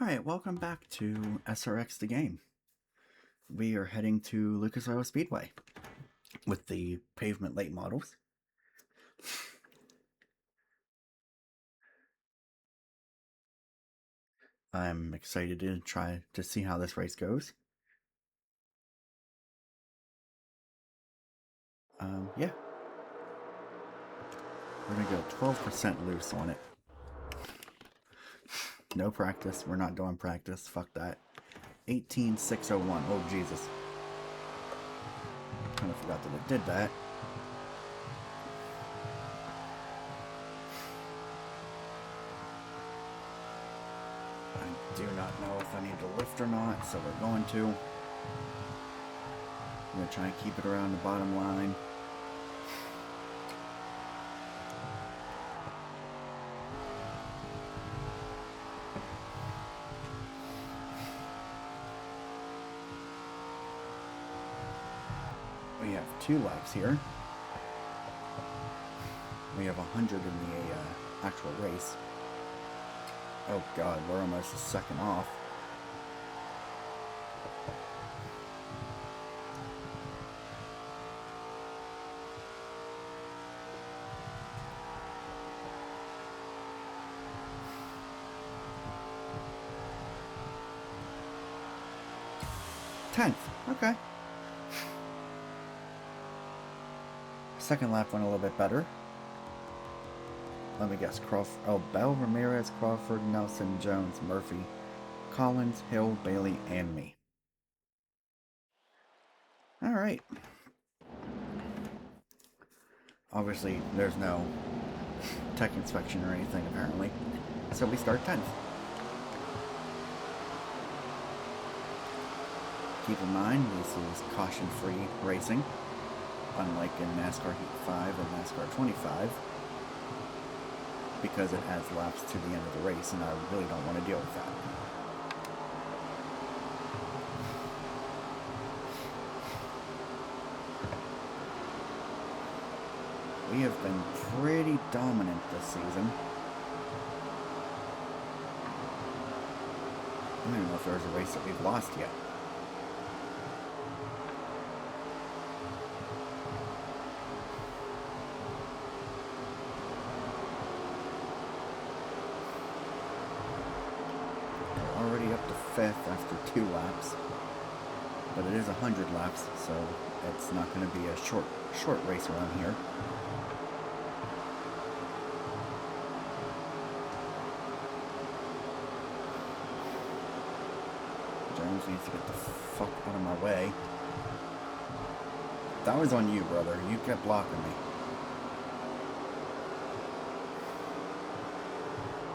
Alright, welcome back to SRX the game. We are heading to Lucas Oil Speedway with the pavement late models. I'm excited to try to see how this race goes. Yeah. We're gonna go 12% loose on it. No practice, we're not doing practice, fuck that. 18,601, oh Jesus. Kinda forgot that it did that. I do not know if I need to lift or not, so we're going to. I'm gonna try and keep it around the bottom line. We have 2 laps here. We have 100 in the actual race. Oh god, we're almost a second off. Tenth, okay. Second lap went a little bit better. Let me guess, Bell, Ramirez, Crawford, Nelson, Jones, Murphy, Collins, Hill, Bailey, and me. Alright. Obviously, there's no tech inspection or anything, apparently. So we start 10th. Keep in mind, this is caution-free racing, unlike in NASCAR Heat 5 and NASCAR 25, because it adds laps to the end of the race, and I really don't want to deal with that. We have been pretty dominant this season. I don't even know if there's a race that we've lost yet. We're already up to 5th after 2 laps. But it is 100 laps, so it's not going to be a short race around here. Jones needs to get the fuck out of my way. That was on you, brother. You kept blocking me.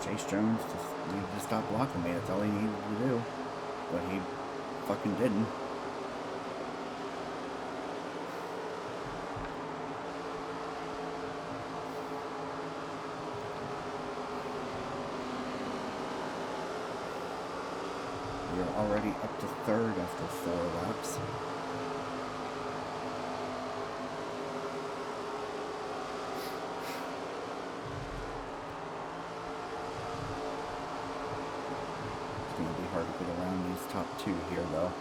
Chase Jones just needed to stop blocking me. That's all he needed to do. But he fucking didn't. We're already up to 3rd after 4 laps. It's going to be hard to get around these top 2 here, though.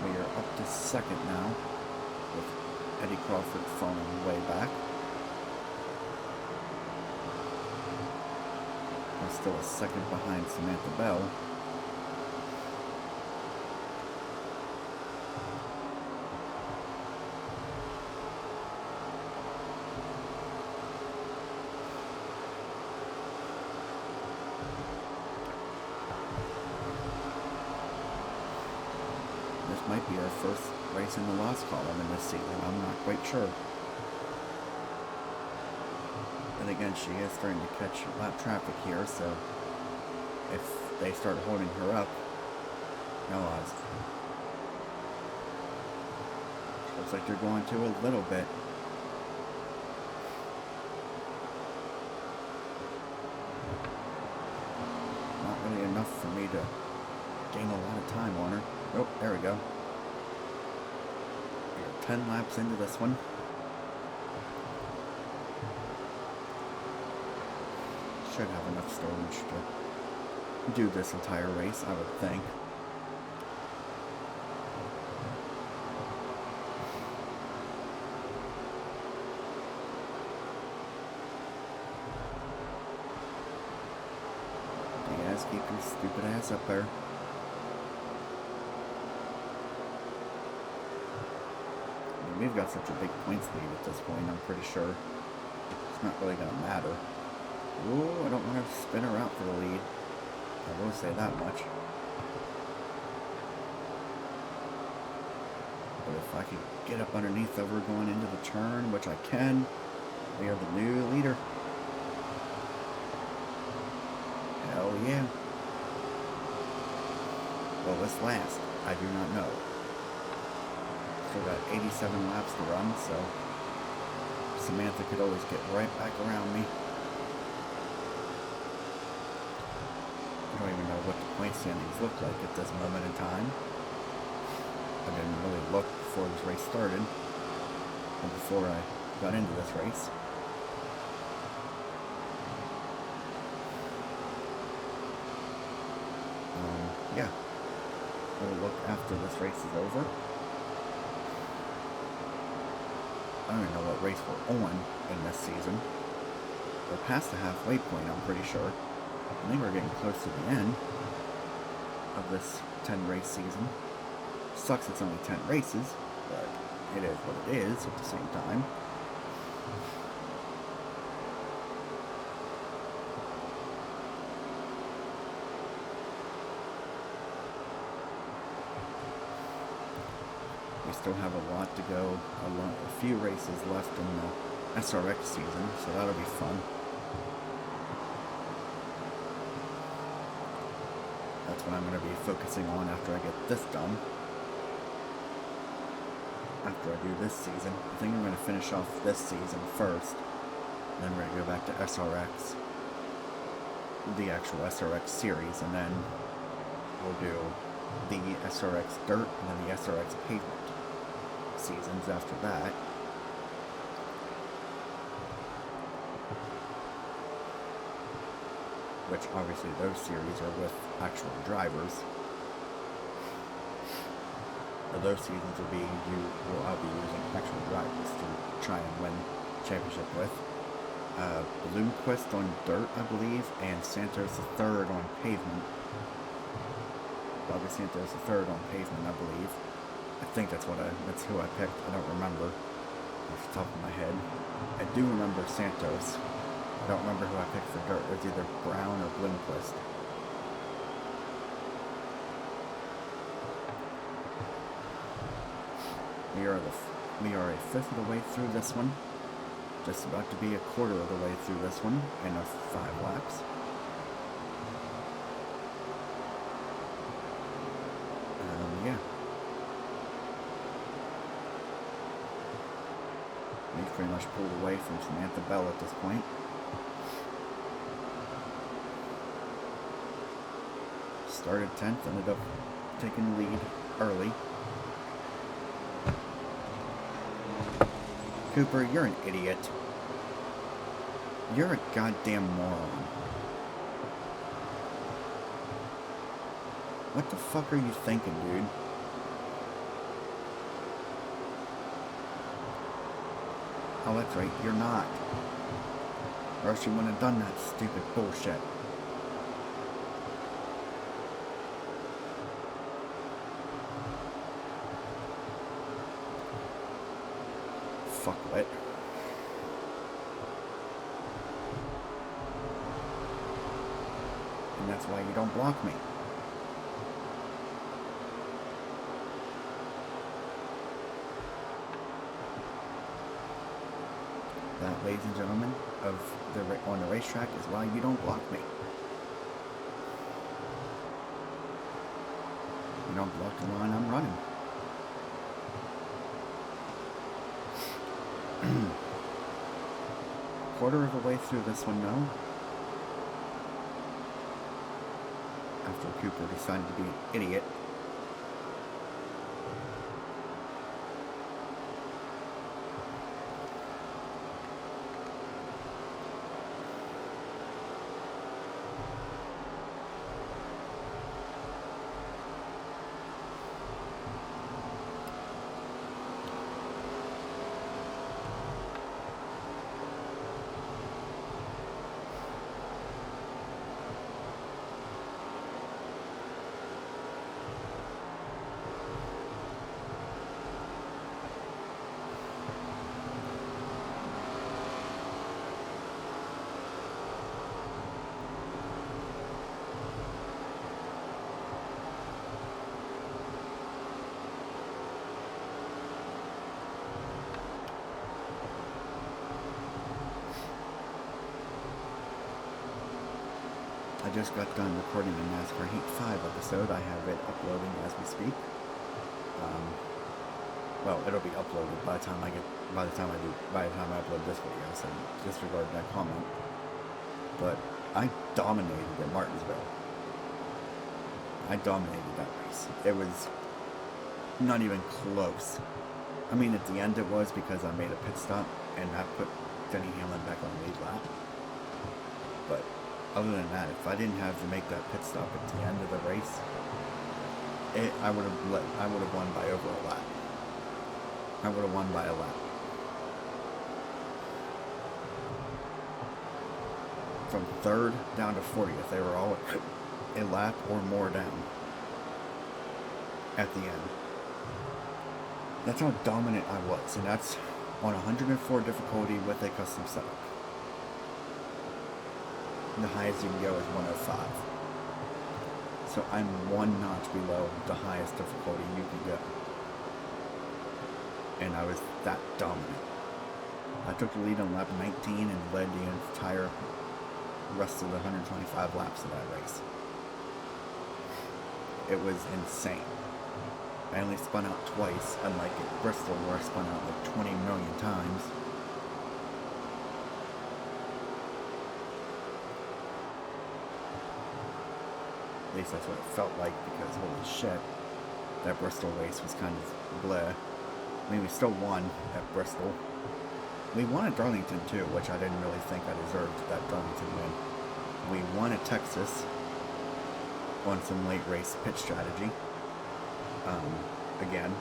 We are up to 2nd now, with Eddie Crawford falling way back. We're still a 2nd behind Samantha Bell. This might be our first race in the loss column in this season. I'm not quite sure. And again, she is starting to catch lap traffic here, so if they start holding her up, no odds. Looks like they're going to a little bit. Not really enough for me to gain a lot of time on her. Oh, there we go. We're 10 laps into this one. Should have enough storage to do this entire race, I would think. Yes, keep your stupid ass up there. I mean, we've got such a big points lead at this point, I'm pretty sure it's not really going to matter. Ooh, I don't want to spin her out for the lead. I will say that much. But if I could get up underneath over going into the turn, which I can, we are the new leader. Hell yeah. Will this last? I do not know. Still got 87 laps to run, so Samantha could always get right back around me. I don't even know what the point standings look like at this moment in time. I didn't really look before this race started, or before I got into this race. Yeah, we'll look after this race is over. I don't even know what race we're on in this season. We're past the halfway point, I'm pretty sure. I think we're getting close to the end of this 10 race season. Sucks it's only 10 races, but it is what it is at the same time. We still have a lot to go, a few races left in the SRX season, so that'll be fun. That's what I'm going to be focusing on after I get this done. After I do this season. I think I'm going to finish off this season first. And then we're going to go back to SRX. The actual SRX series. And then we'll do the SRX Dirt and then the SRX Pavement seasons after that. Which obviously those series are with actual drivers. Those seasons will be I'll be using actual drivers to try and win championship with. Bloomquist on dirt, I believe, and Santos the third on pavement. Bobby Santos the third on pavement, I believe. I think that's who I picked. I don't remember off the top of my head. I do remember Santos. I don't remember who I picked for dirt. It was either Brown or Bloomquist. We are a fifth of the way through this one. Just about to be a quarter of the way through this one in 5 laps. Yeah. We've pretty much pulled away from Samantha Bell at this point. Started 10th, ended up taking the lead early. Cooper, you're an idiot. You're a goddamn moron. What the fuck are you thinking, dude? Oh, that's right, you're not. Or else you wouldn't have done that stupid bullshit. Fuckwit. And that's why you don't block me. That, ladies and gentlemen, on the racetrack is why you don't block me. You don't block the line I'm running. Quarter of the way through this one now. After Cooper decided to be an idiot. I just got done recording a NASCAR Heat 5 episode. I have it uploading as we speak. Well, it'll be uploaded by the time I upload this video, so disregard that comment. But I dominated at Martinsville. I dominated that race. It was not even close. I mean, at the end it was because I made a pit stop and that put Denny Hamlin back on the lead lap. But other than that, if I didn't have to make that pit stop at the end of the race, I would have won by over a lap. I would have won by a lap. From 3rd down to 40th, they were all a lap or more down at the end. That's how dominant I was, and that's on 104 difficulty with a custom setup. The highest you can go is 105. So I'm one notch below the highest difficulty you can go. And I was that dominant. I took the lead on lap 19 and led the entire rest of the 125 laps of that race. It was insane. I only spun out twice, unlike at Bristol where I spun out like 20 million times. At least that's what it felt like, because holy shit, that Bristol race was kind of bleh. I mean, we still won at Bristol. We won at Darlington too, which I didn't really think I deserved that Darlington win. We won at Texas on some late race pitch strategy. Again.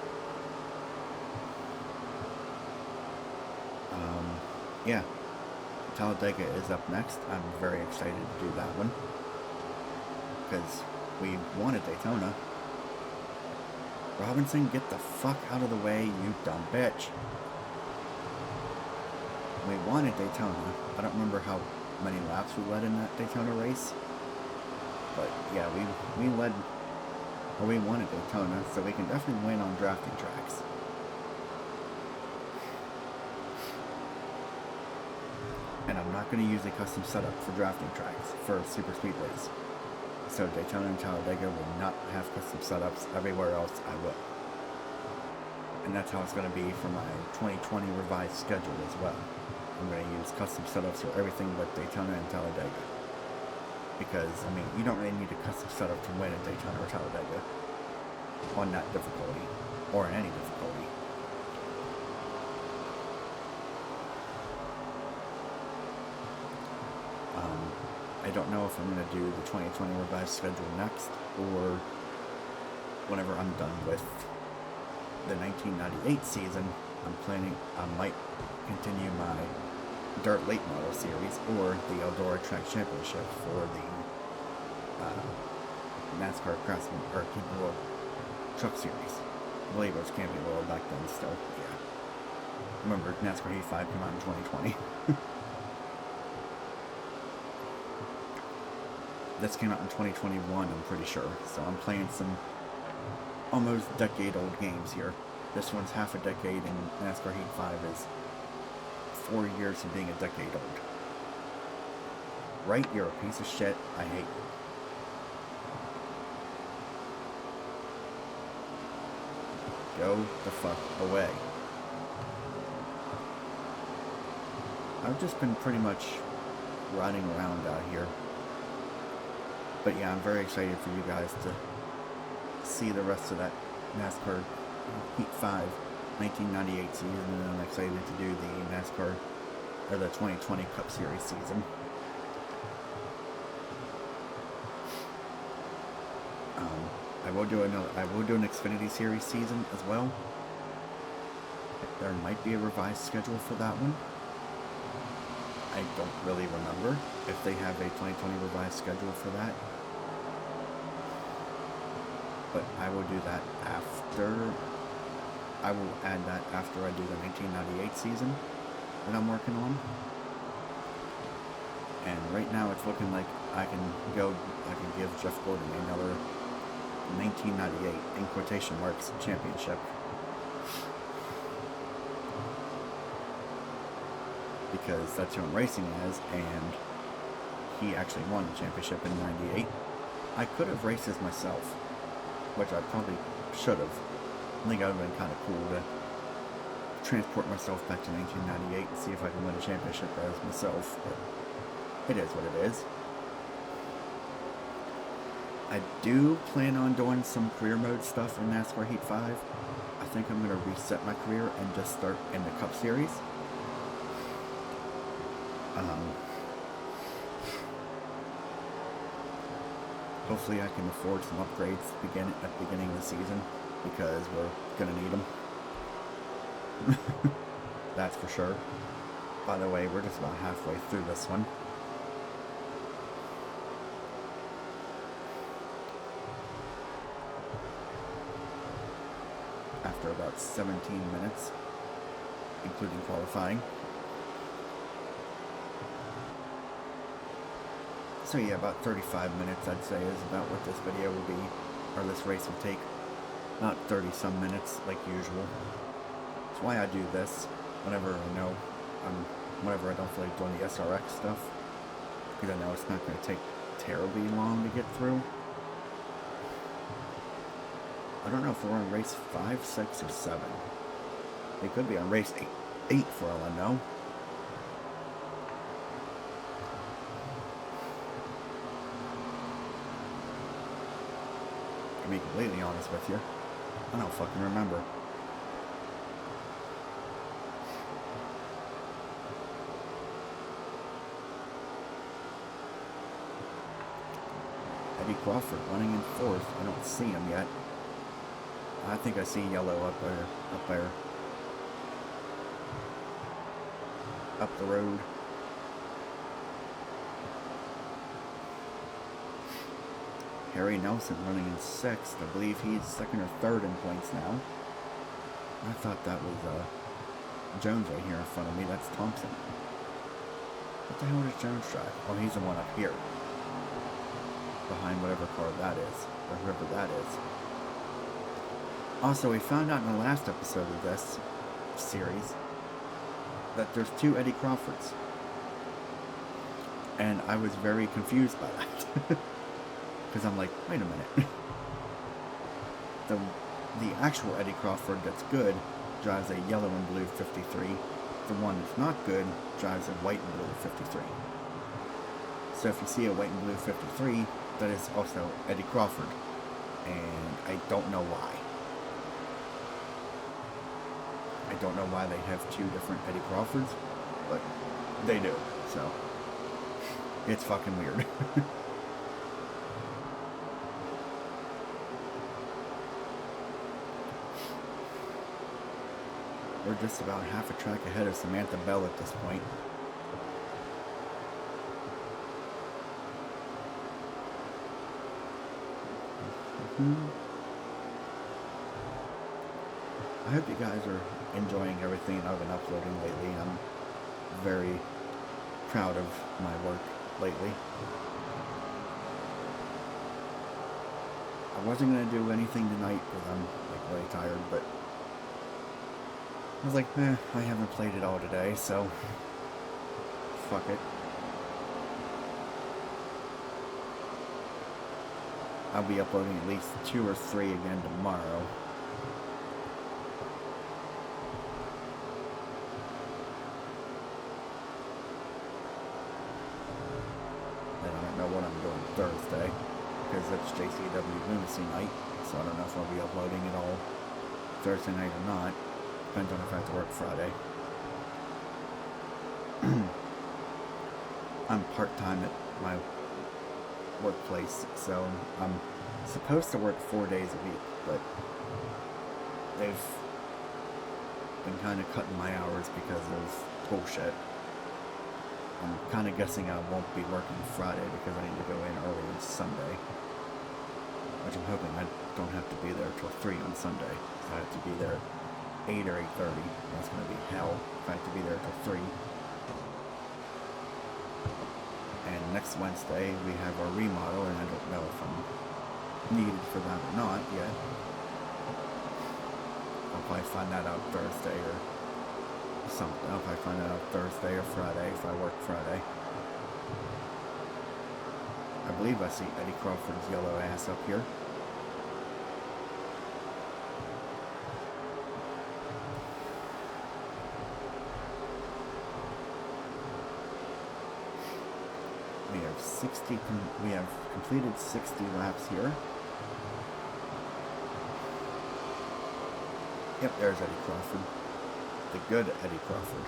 Yeah. Talladega is up next. I'm very excited to do that one. Because we won at Daytona. Robinson, get the fuck out of the way, you dumb bitch. We won at Daytona. I don't remember how many laps we led in that Daytona race. But yeah, we won at Daytona, so we can definitely win on drafting tracks. And I'm not going to use a custom setup for drafting tracks for super speedways. So Daytona and Talladega will not have custom setups. Everywhere else, I will. And that's how it's going to be for my 2020 revised schedule as well. I'm going to use custom setups for everything but Daytona and Talladega. Because, I mean, you don't really need a custom setup to win at Daytona or Talladega on that difficulty, or in any difficulty. I don't know if I'm going to do the 2020 revised schedule next, or whenever I'm done with the 1998 season. I might continue my Dirt Late Model Series, or the Eldora Track Championship for the NASCAR Craftsman, or Camping World Truck Series. I believe it was Camping World back then still, yeah. Remember, NASCAR Heat 5 came out in 2020. This came out in 2021, I'm pretty sure. So I'm playing some almost decade-old games here. This one's half a decade, and NASCAR Heat 5 is 4 years of being a decade old. Right? You're a piece of shit. I hate you. Go the fuck away. I've just been pretty much riding around out here. But yeah, I'm very excited for you guys to see the rest of that NASCAR Heat 5 1998 season, and I'm excited to do the NASCAR or the 2020 Cup Series season. I will do an Xfinity Series season as well. There might be a revised schedule for that one. I don't really remember if they have a 2020 revised schedule for that. But I will do that after. I will add that after I do the 1998 season that I'm working on. And right now it's looking like I can give Jeff Gordon another 1998 in quotation marks championship. Because that's who I'm racing as, and he actually won the championship in '98. I could have raced as myself, which I probably should have. I think it would have been kind of cool to transport myself back to 1998 and see if I can win a championship as myself, but it is what it is. I do plan on doing some career mode stuff in NASCAR Heat 5. I think I'm going to reset my career and just start in the Cup Series. Hopefully I can afford some upgrades at the beginning of the season, because we're going to need them. That's for sure. By the way, we're just about halfway through this one. After about 17 minutes, including qualifying. So yeah, about 35 minutes I'd say is about what this video will be, or this race will take. Not 30 some minutes like usual. That's why I do this whenever I know whenever I don't feel like doing the SRX stuff, because I know it's not going to take terribly long to get through. I don't know if we're on race 5, 6, or 7. They could be on race 8 for all I know. To be completely honest with you, I don't fucking remember. Eddie Crawford running in 4th. I don't see him yet. I think I see yellow up there. Up the road. Harry Nelson running in 6th. I believe he's 2nd or 3rd in points now. I thought that was Jones right here in front of me. That's Thompson. What the hell does Jones drive? Oh, he's the one up here. Behind whatever car that is. Or whoever that is. Also, we found out in the last episode of this series that there's 2 Eddie Crawfords. And I was very confused by that. Because I'm like, wait a minute. The actual Eddie Crawford that's good drives a yellow and blue 53. The one that's not good drives a white and blue 53. So if you see a white and blue 53, that is also Eddie Crawford. And I don't know why. I don't know why they have 2 different Eddie Crawfords, but they do. So it's fucking weird. We're just about half a track ahead of Samantha Bell at this point. I hope you guys are enjoying everything I've been uploading lately. I'm very proud of my work lately. I wasn't going to do anything tonight because I'm like really tired, but I was like, I haven't played it all today, so fuck it. I'll be uploading at least 2 or 3 again tomorrow. Thursday, because it's JCW Lunacy night, so I don't know if I'll be uploading it all Thursday night or not. Depends on if I have to work Friday. I'm part-time at my workplace, so I'm supposed to work 4 days a week, but they've been kind of cutting my hours because of bullshit. I'm kind of guessing I won't be working Friday because I need to go in early on Sunday, which I'm hoping I don't have to be there till 3 on Sunday. So I have to be there 8 or 8:30. That's going to be hell if I have to be there till 3. And next Wednesday we have our remodel, and I don't know if I'm needed for that or not yet. I'll probably find that out Thursday or something. I'll probably find that out Thursday or Friday if I work Friday. I believe I see Eddie Crawford's yellow ass up here. We have completed 60 laps here. Yep, there's Eddie Crawford. The good Eddie Crawford.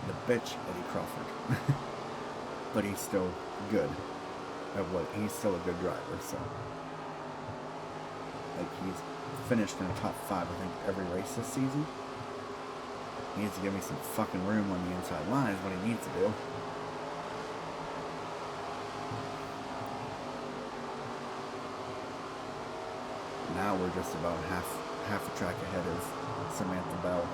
The bitch Eddie Crawford. But he's still good at what he's still a good driver, so like he's finished in the top 5 I think every race this season. He needs to give me some fucking room on the inside line is what he needs to do. Now we're just about half a track ahead of Samantha Bell.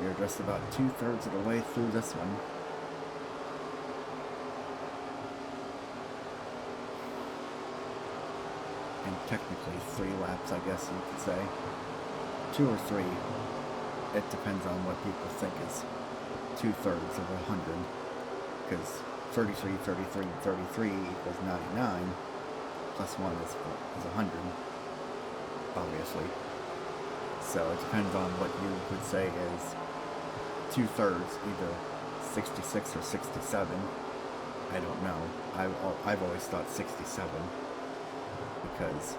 We're just about 2/3 of the way through this one. And technically 3 laps, I guess you could say. 2 or 3. It depends on what people think is 2/3 of 100. Because 33, 33, and 33 equals 99. Plus 1 is 100. Obviously. So it depends on what you would say is 2/3, either 66 or 67. I don't know. I've always thought 67. Because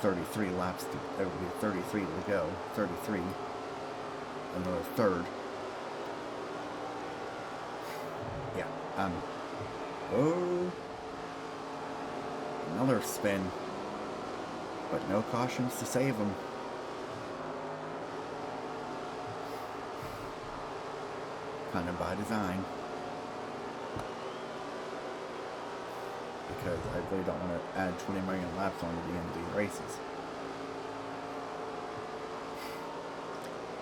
33 laps, there would be 33 to go, 33, another third. Yeah, oh, another spin, but no cautions to save him. Kind of by design. Because I really don't want to add 20 million laps onto the end of these races.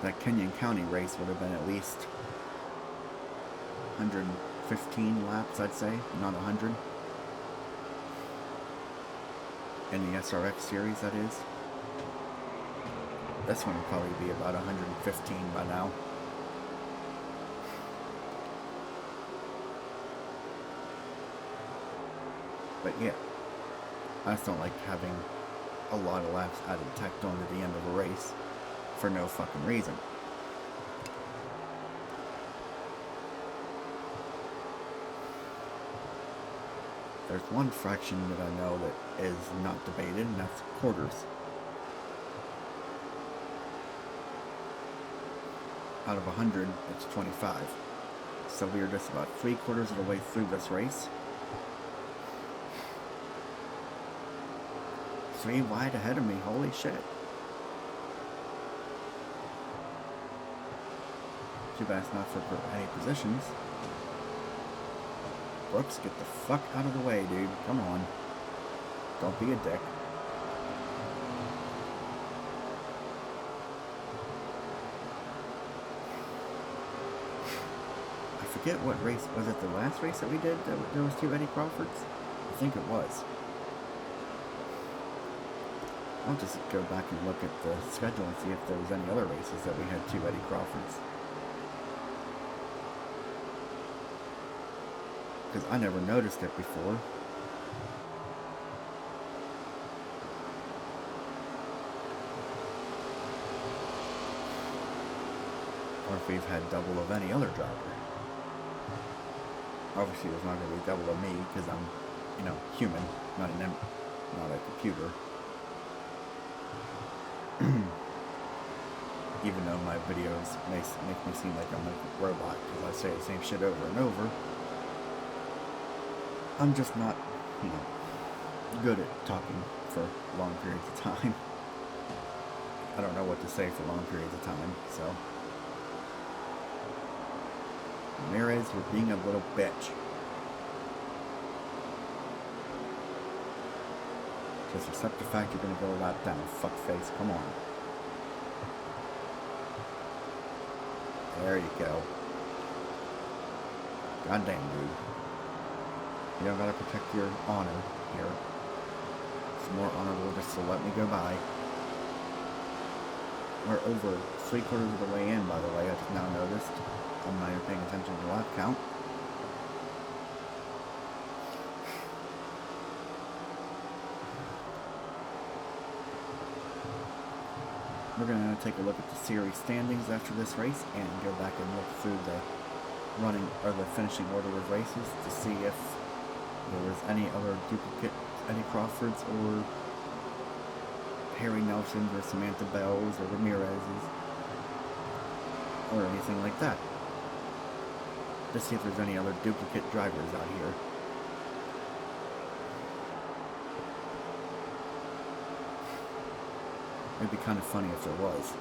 That Kenyon County race would have been at least 115 laps, I'd say, not 100. In the SRX series, that is. This one would probably be about 115 by now. But yeah, I just don't like having a lot of laps added tacked on to the end of a race for no fucking reason. There's one fraction that I know that is not debated, and that's quarters. Out of 100, it's 25. So we are just about 3/4 of the way through this race. 3 wide ahead of me, holy shit. Too bad it's not for any positions. Brooks, get the fuck out of the way, dude. Come on. Don't be a dick. I forget what race, was it the last race that we did that there was 2 Eddie Crawfords? I think it was. I'll just go back and look at the schedule and see if there was any other races that we had 2 Eddie Crawfords. because I never noticed it before. Or if we've had double of any other driver. Obviously there's not going to be double of me because I'm, you know, human, not a computer. Even though my videos make me seem like I'm like a robot because I say the same shit over and over. I'm just not, you know, good at talking for long periods of time. I don't know what to say for long periods of time, so. Ramirez, you're being a little bitch. Just accept the fact you're gonna go a lap down, fuckface, come on. There you go. Goddamn, dude. You don't gotta protect your honor here. It's more honorable just to let me go by. We're over 3/4 of the way in, by the way, I just now noticed. I'm not even paying attention to the lap count. We're going to take a look at the series standings after this race and go back and look through the running or the finishing order of races to see if there was any other duplicate, Eddie Crawfords or Harry Nelsons or Samantha Bells or Ramirez's or anything like that. To see if there's any other duplicate drivers out here. It'd be kind of funny if there was.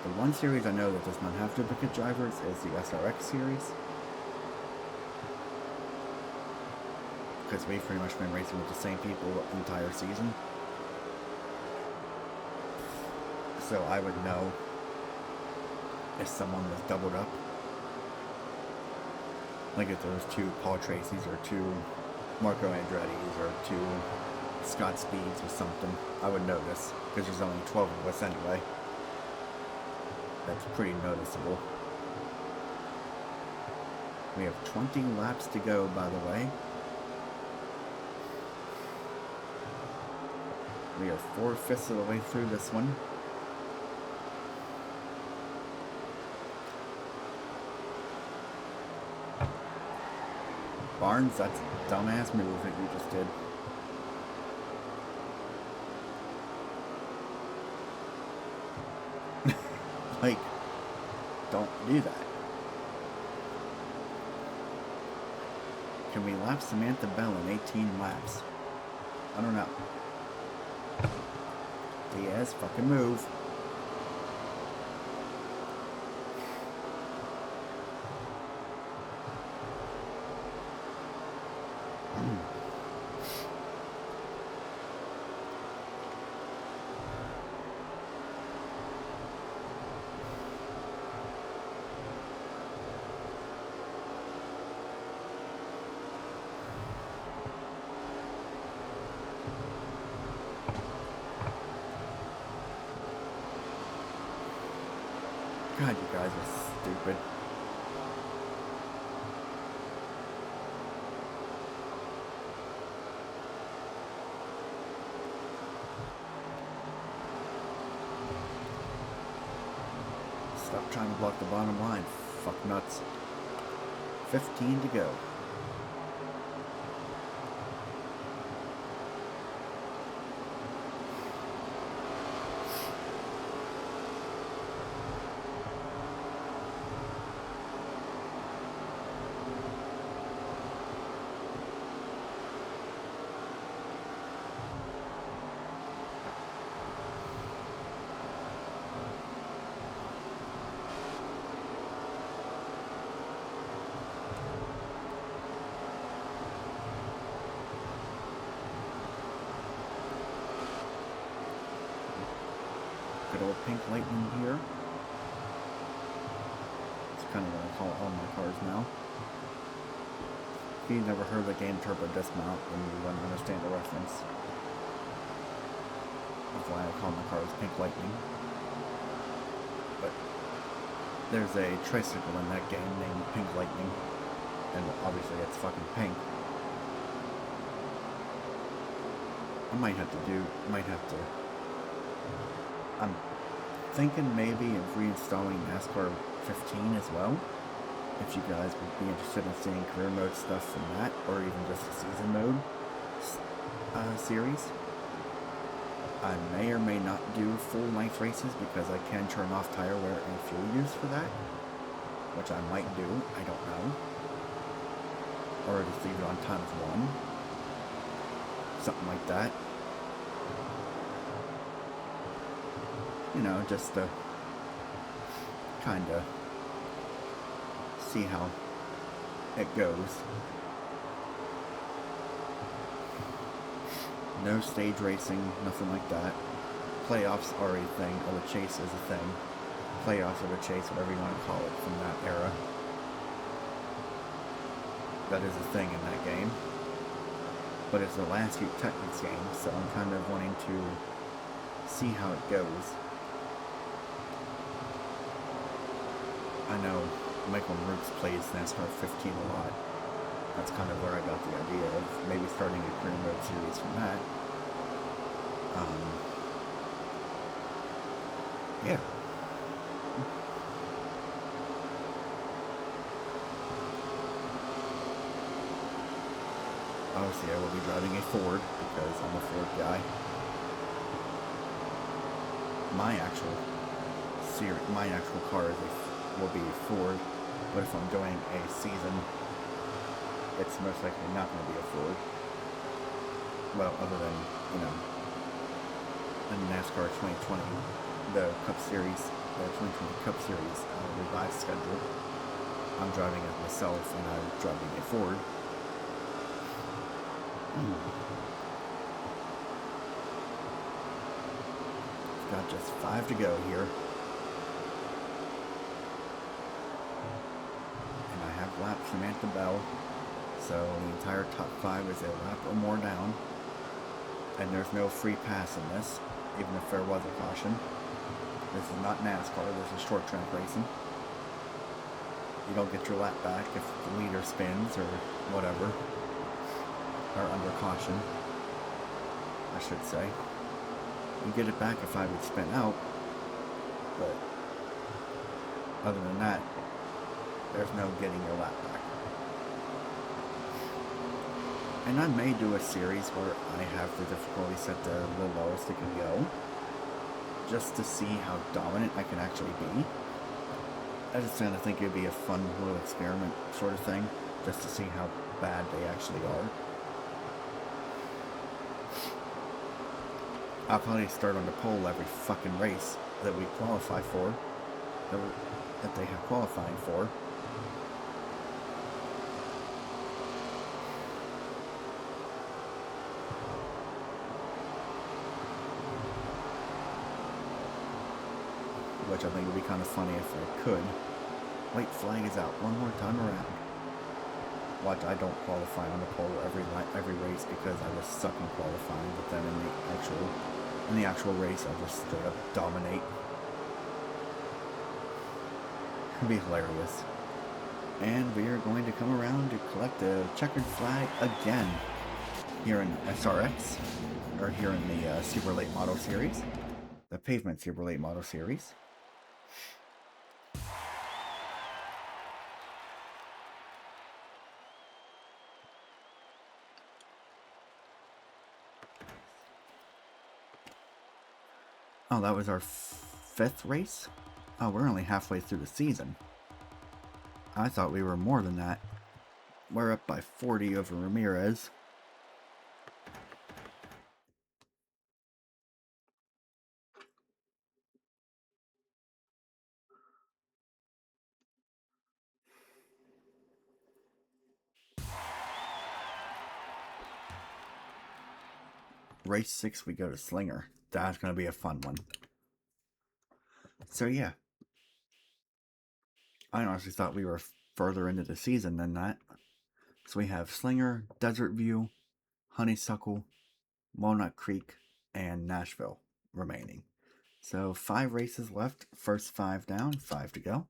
The one series I know that does not have duplicate drivers is the SRX series. Because we've pretty much been racing with the same people the entire season. So I would know if someone was doubled up. Like if there was 2 Paul Tracy's or 2 Marco Andretti's or 2 Scott Speeds or something, I would notice, because there's only 12 of us anyway. That's pretty noticeable. We have 20 laps to go, by the way. We are 4/5 of the way through this one. Barnes, that's a dumbass move that you just did. Like, don't do that. Can we lap Samantha Bell in 18 laps? I don't know. Diaz, fucking move. God, you guys are stupid. Stop trying to block the bottom line, fuck nuts. 15 to go. Good old pink lightning here. It's kind of what I call all my cars now. If you've never heard the game Turbo Dismount, then you wouldn't understand the reference. That's why I call my cars Pink Lightning. But there's a tricycle in that game named Pink Lightning. and obviously it's fucking pink. I might have to. I'm thinking maybe of reinstalling NASCAR 15 as well. If you guys would be interested in seeing career mode stuff from that, or even just a season mode series. I may or may not do full length races because I can turn off tire wear and fuel use for that, which I might do, I don't know. Or just leave it on times 1. Something like that. You know, just to kinda see how it goes. No stage racing, nothing like that. Playoffs are a thing, or the chase is a thing. Playoffs or the chase, whatever you want to call it, from that era. That is a thing in that game. But it's a last few Technics game, so I'm kind of wanting to see how it goes. I know Michael Rooks plays NASCAR 15 a lot. That's kind of where I got the idea of maybe starting a career mode series from that. Yeah. Obviously, I will be driving a Ford because I'm a Ford guy. My actual car will be a Ford, but if I'm doing a season, it's most likely not going to be a Ford. Well, other than, you know, in NASCAR 2020, the Cup Series, the 2020 Cup Series revised schedule, I'm driving it myself and I'm driving a Ford. Got just 5 to go here. And I have lapped Samantha Bell. So the entire top 5 is a lap or more down. And there's no free pass in this, even if there was a caution. This is not NASCAR, this is short track racing. You don't get your lap back if the leader spins or whatever. Or under caution, I should say. You get it back if I would spin out, but other than that, there's no getting your lap back. And I may do a series where I have the difficulty set to the lowest it can go, just to see how dominant I can actually be. I just kind of think it'd be a fun little experiment sort of thing, just to see how bad they actually are. I'll probably start on the pole every fucking race that we qualify for, that they have qualifying for. Which I think would be kind of funny if I could. White flag is out one more time around. Watch, I don't qualify on the pole every race because I just suck in qualifying, but then in the actual race I just straight up dominate. It'd be hilarious. And we are going to come around to collect a checkered flag again here in SRX, or here in the Super Late Model Series, the Pavement Super Late Model Series. Oh, that was our 5th race? Oh, we're only halfway through the season. I thought we were more than that. We're up by 40 over Ramirez. Race 6, we go to Slinger. That's going to be a fun one. So yeah, I honestly thought we were further into the season than that. So we have Slinger, Desert View, Honeysuckle, Walnut Creek, and Nashville remaining. So 5 races left. First 5 down, 5 to go.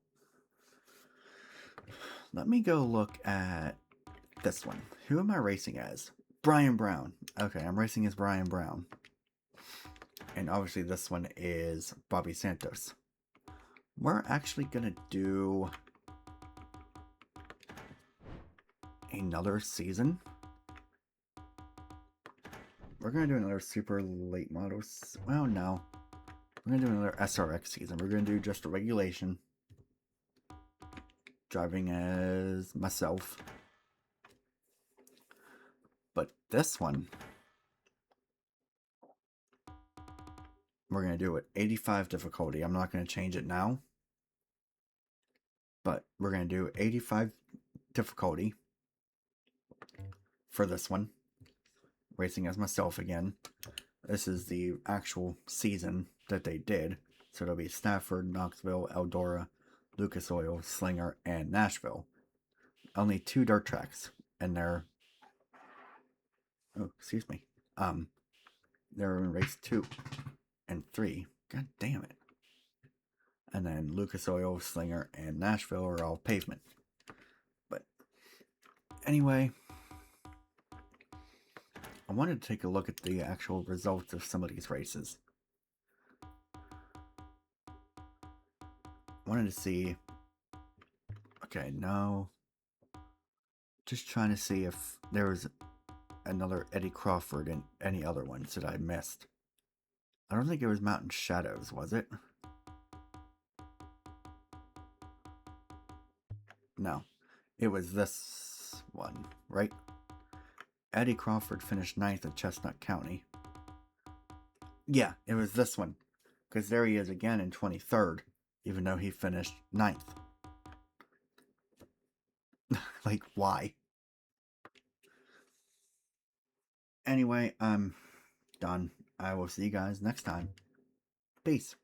Let me go look at this one. Who am I racing as? Brian Brown. Okay, I'm racing as Brian Brown. And obviously this one is Bobby Santos. We're actually gonna do another season. We're gonna do another super late models. Well, no. We're gonna do another SRX season. We're gonna do just a regulation. Driving as myself. But this one, we're going to do it 85 difficulty. I'm not going to change it now. But we're going to do 85 difficulty for this one. Racing as myself again. This is the actual season that they did. So it'll be Stafford, Knoxville, Eldora, Lucas Oil, Slinger, and Nashville. Only 2 dirt tracks. And they're... Oh, excuse me. They're in race 2 and 3. God damn it. And then Lucas Oil, Slinger, and Nashville are all pavement. But anyway, I wanted to take a look at the actual results of some of these races. I wanted to see... Okay, no. Just trying to see if there was another Eddie Crawford in any other ones that I missed. I don't think it was Mountain Shadows, was it? No. It was this one, right? Eddie Crawford finished 9th at Chestnut County. Yeah, it was this one. Because there he is again in 23rd, even though he finished 9th. Like, why? Anyway, I'm done. I will see you guys next time. Peace.